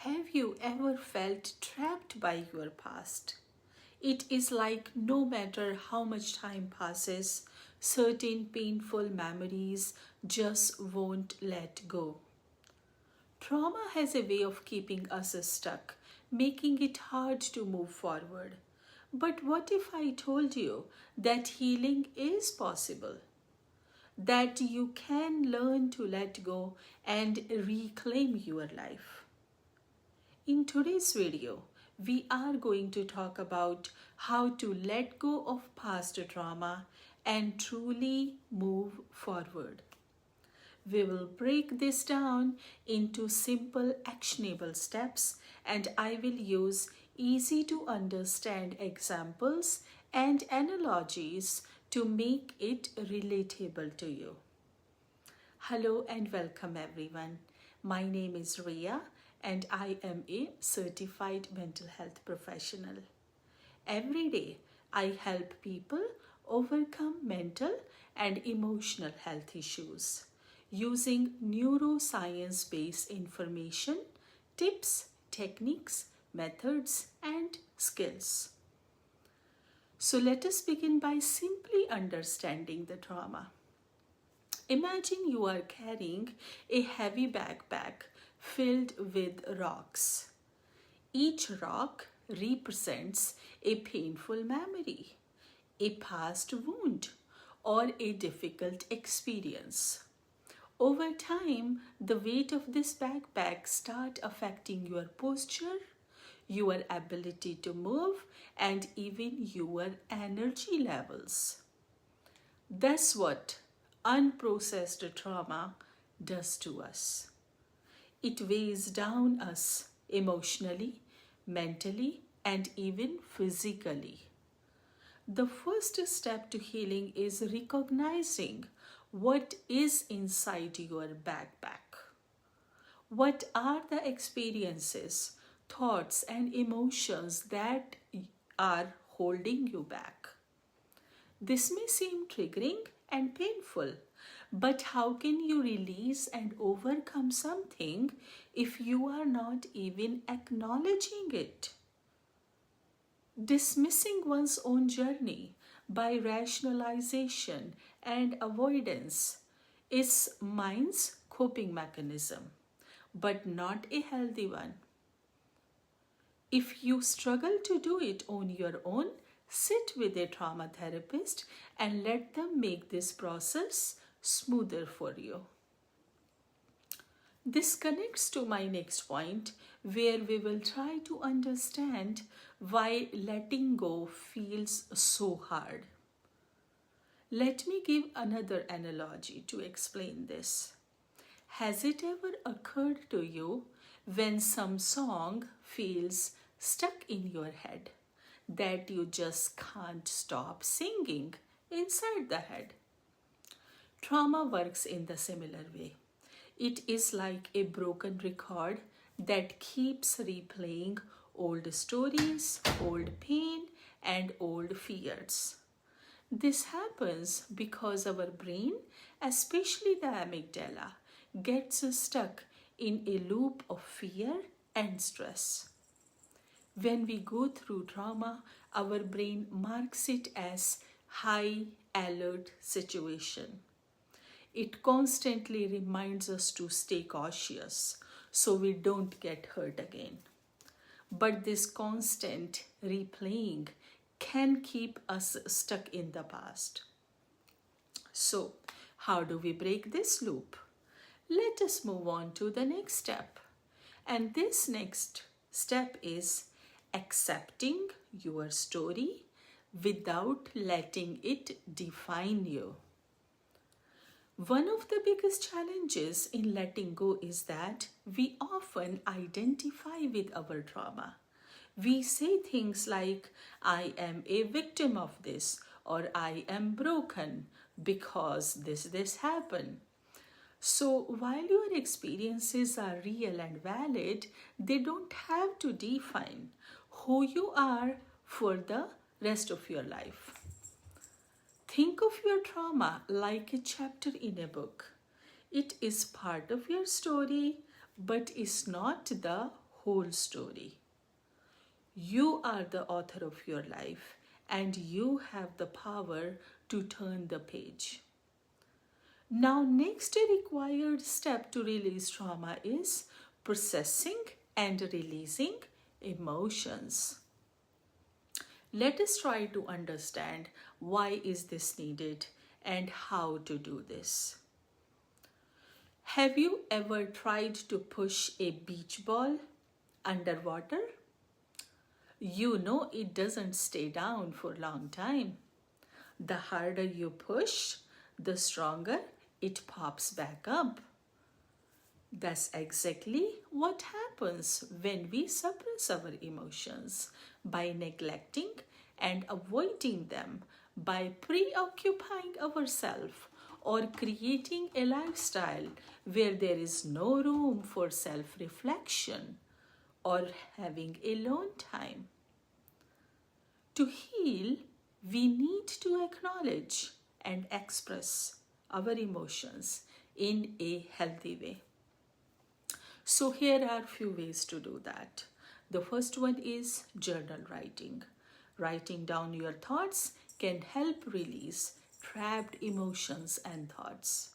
Have you ever felt trapped by your past? It is like no matter how much time passes, certain painful memories just won't let go. Trauma has a way of keeping us stuck, making it hard to move forward. But what if I told you that healing is possible? That you can learn to let go and reclaim your life? In today's video, we are going to talk about how to let go of past trauma and truly move forward. We will break this down into simple, actionable steps, and I will use easy to understand examples and analogies to make it relatable to you. Hello and welcome everyone. My name is Ria and I am a certified mental health professional. Every day I help people overcome mental and emotional health issues using neuroscience based information, tips, techniques, methods, and skills. So let us begin by simply understanding the trauma. Imagine you are carrying a heavy backpack filled with rocks. Each rock represents a painful memory, a past wound, or a difficult experience. Over time, the weight of this backpack starts affecting your posture, your ability to move, and even your energy levels. That's what unprocessed trauma does to us. It weighs down us emotionally, mentally, and even physically. The first step to healing is recognizing what is inside your backpack. What are the experiences, thoughts, and emotions that are holding you back? This may seem triggering and painful, but how can you release and overcome something if you are not even acknowledging it? Dismissing one's own journey by rationalization and avoidance is mind's coping mechanism, but not a healthy one. If you struggle to do it on your own, sit with a trauma therapist and let them make this process smoother for you. This connects to my next point, where we will try to understand why letting go feels so hard. Let me give another analogy to explain this. Has it ever occurred to you when some song feels stuck in your head that you just can't stop singing inside the head? Trauma works in the similar way. It is like a broken record that keeps replaying old stories, old pain, and old fears. This happens because our brain, especially the amygdala, gets stuck in a loop of fear and stress. When we go through trauma, our brain marks it as high alert situation. It constantly reminds us to stay cautious so we don't get hurt again. But this constant replaying can keep us stuck in the past. So, how do we break this loop? Let us move on to the next step. And this next step is accepting your story without letting it define you. One of the biggest challenges in letting go is that we often identify with our trauma. We say things like, I am a victim of this, or I am broken because this happened. So while your experiences are real and valid, they don't have to define who you are for the rest of your life. Think of your trauma like a chapter in a book. It is part of your story, but is not the whole story. You are the author of your life and you have the power to turn the page. Now, next required step to release trauma is processing and releasing emotions. Let us try to understand why is this needed and how to do this. Have you ever tried to push a beach ball underwater? You know it doesn't stay down for a long time. The harder you push, the stronger it pops back up. That's exactly what happens when we suppress our emotions by neglecting and avoiding them, by preoccupying ourselves or creating a lifestyle where there is no room for self reflection or having alone time. To heal, we need to acknowledge and express our emotions in a healthy way. So, here are a few ways to do that. The first one is journal writing. Writing down your thoughts can help release trapped emotions and thoughts.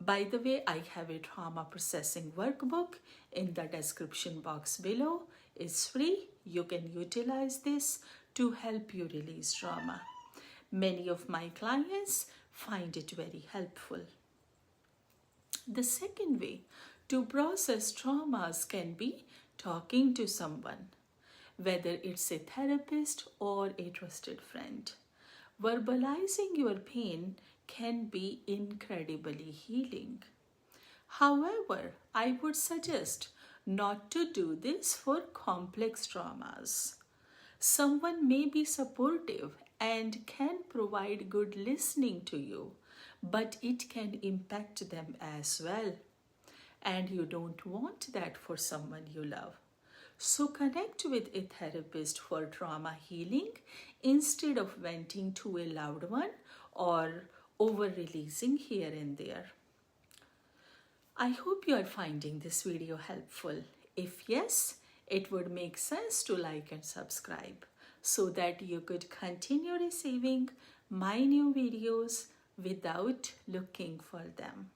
By the way, I have a trauma processing workbook in the description box below. It's free. You can utilize this to help you release trauma. Many of my clients find it very helpful. The second way to process traumas can be talking to someone, whether it's a therapist or a trusted friend. Verbalizing your pain can be incredibly healing. However, I would suggest not to do this for complex traumas. Someone may be supportive and can provide good listening to you, but it can impact them as well. And you don't want that for someone you love. So connect with a therapist for trauma healing instead of venting to a loved one or over releasing here and there. I hope you are finding this video helpful. If yes, it would make sense to like and subscribe so that you could continue receiving my new videos without looking for them.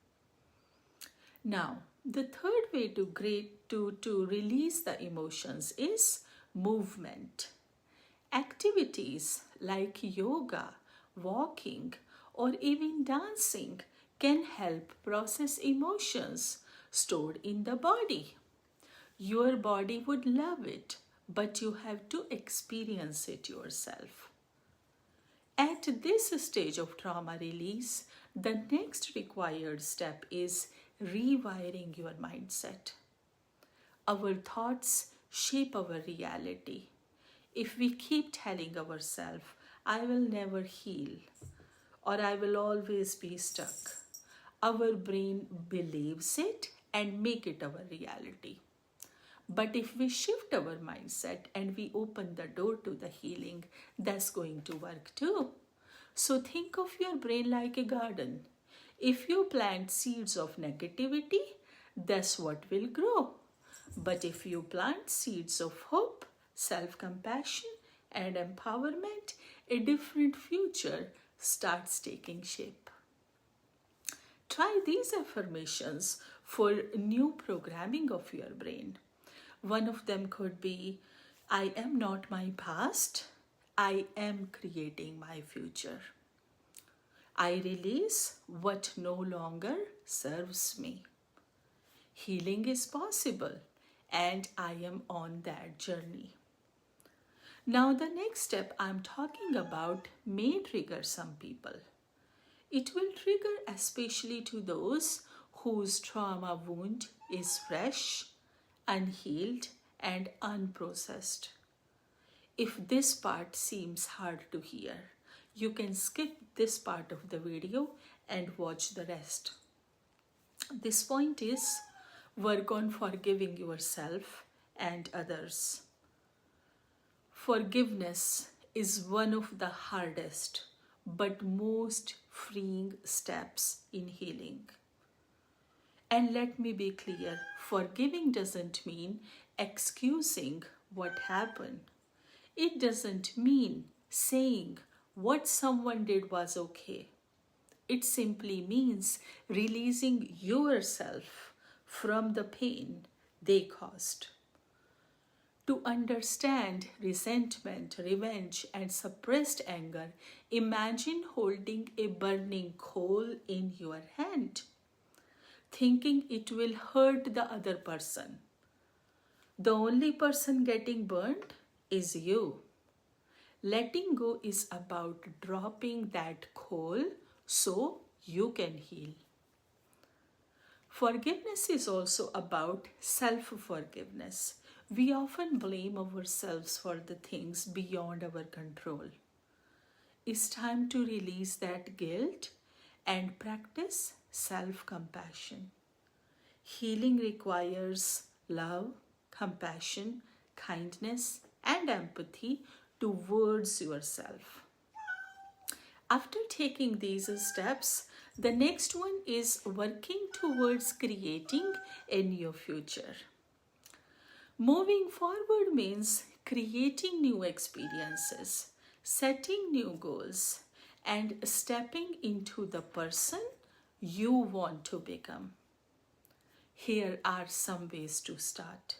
Now, the third way to release the emotions is movement. Activities like yoga, walking, or even dancing can help process emotions stored in the body. Your body would love it, but you have to experience it yourself. At this stage of trauma release, the next required step is rewiring your mindset. Our thoughts shape our reality. If we keep telling ourselves, I will never heal, or I will always be stuck, our brain believes it and make it our reality. But if we shift our mindset and we open the door to the healing, that's going to work too. So think of your brain like a garden. If you plant seeds of negativity, that's what will grow. But if you plant seeds of hope, self-compassion, and empowerment, a different future starts taking shape. Try these affirmations for new programming of your brain. One of them could be, I am not my past, I am creating my future. I release what no longer serves me. Healing is possible, and I am on that journey. Now, the next step I'm talking about may trigger some people. It will trigger especially to those whose trauma wound is fresh, unhealed, and unprocessed. If this part seems hard to hear, you can skip this part of the video and watch the rest. This point is work on forgiving yourself and others. Forgiveness is one of the hardest but most freeing steps in healing. And let me be clear, forgiving doesn't mean excusing what happened. It doesn't mean saying what someone did was okay. It simply means releasing yourself from the pain they caused. To understand resentment, revenge, and suppressed anger, imagine holding a burning coal in your hand, thinking it will hurt the other person. The only person getting burnt is you. Letting go is about dropping that coal so you can heal. Forgiveness is also about self forgiveness. We often blame ourselves for the things beyond our control. It's time to release that guilt and practice self compassion. Healing requires love, compassion, kindness, and empathy towards yourself. After taking these steps, the next one is working towards creating a new future. Moving forward means creating new experiences, setting new goals, and stepping into the person you want to become. Here are some ways to start.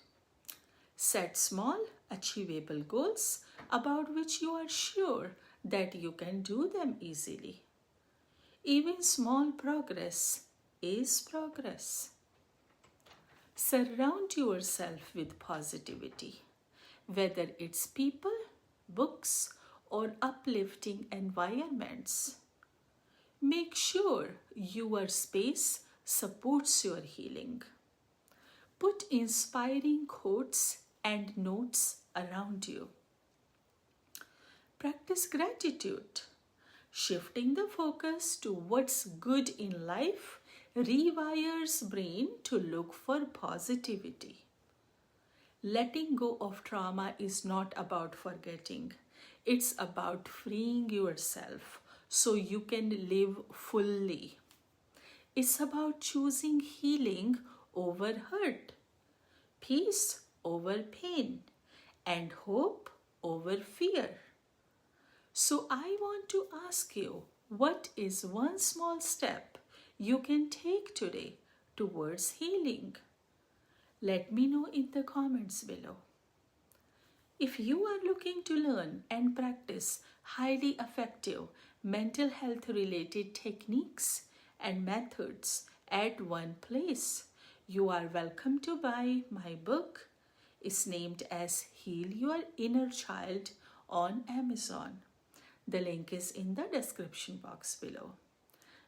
Set small, achievable goals about which you are sure that you can do them easily. Even small progress is progress. Surround yourself with positivity, whether it's people, books, or uplifting environments. Make sure your space supports your healing. Put inspiring quotes and notes around you. Practice gratitude. Shifting the focus to what's good in life rewires brain to look for positivity. Letting go of trauma is not about forgetting. It's about freeing yourself so you can live fully. It's about choosing healing over hurt, peace over pain, and hope over fear. So I want to ask you, what is one small step you can take today towards healing? Let me know in the comments below. If you are looking to learn and practice highly effective mental health related techniques and methods at one place, you are welcome to buy my book. It's named as Heal Your Inner Child on Amazon. The link is in the description box below.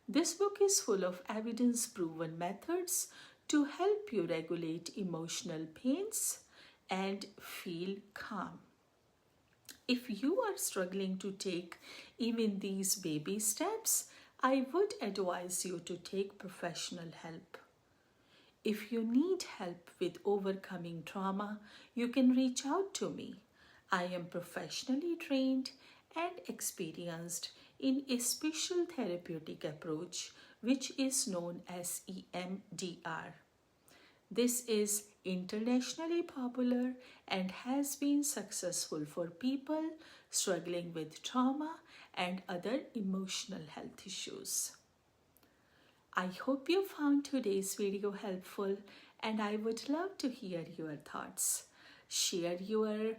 This book is full of evidence-proven methods to help you regulate emotional pains and feel calm. If you are struggling to take even these baby steps, I would advise you to take professional help. If you need help with overcoming trauma, you can reach out to me. I am professionally trained and experienced in a special therapeutic approach which is known as EMDR. This is internationally popular and has been successful for people struggling with trauma and other emotional health issues. I hope you found today's video helpful and I would love to hear your thoughts. Share your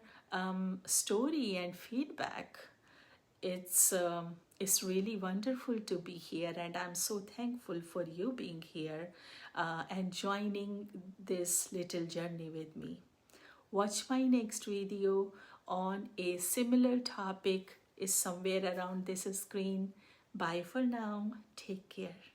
story and feedback. It's really wonderful to be here and I'm so thankful for you being here and joining this little journey with me. Watch my next video on a similar topic is somewhere around this screen. Bye for now. Take care.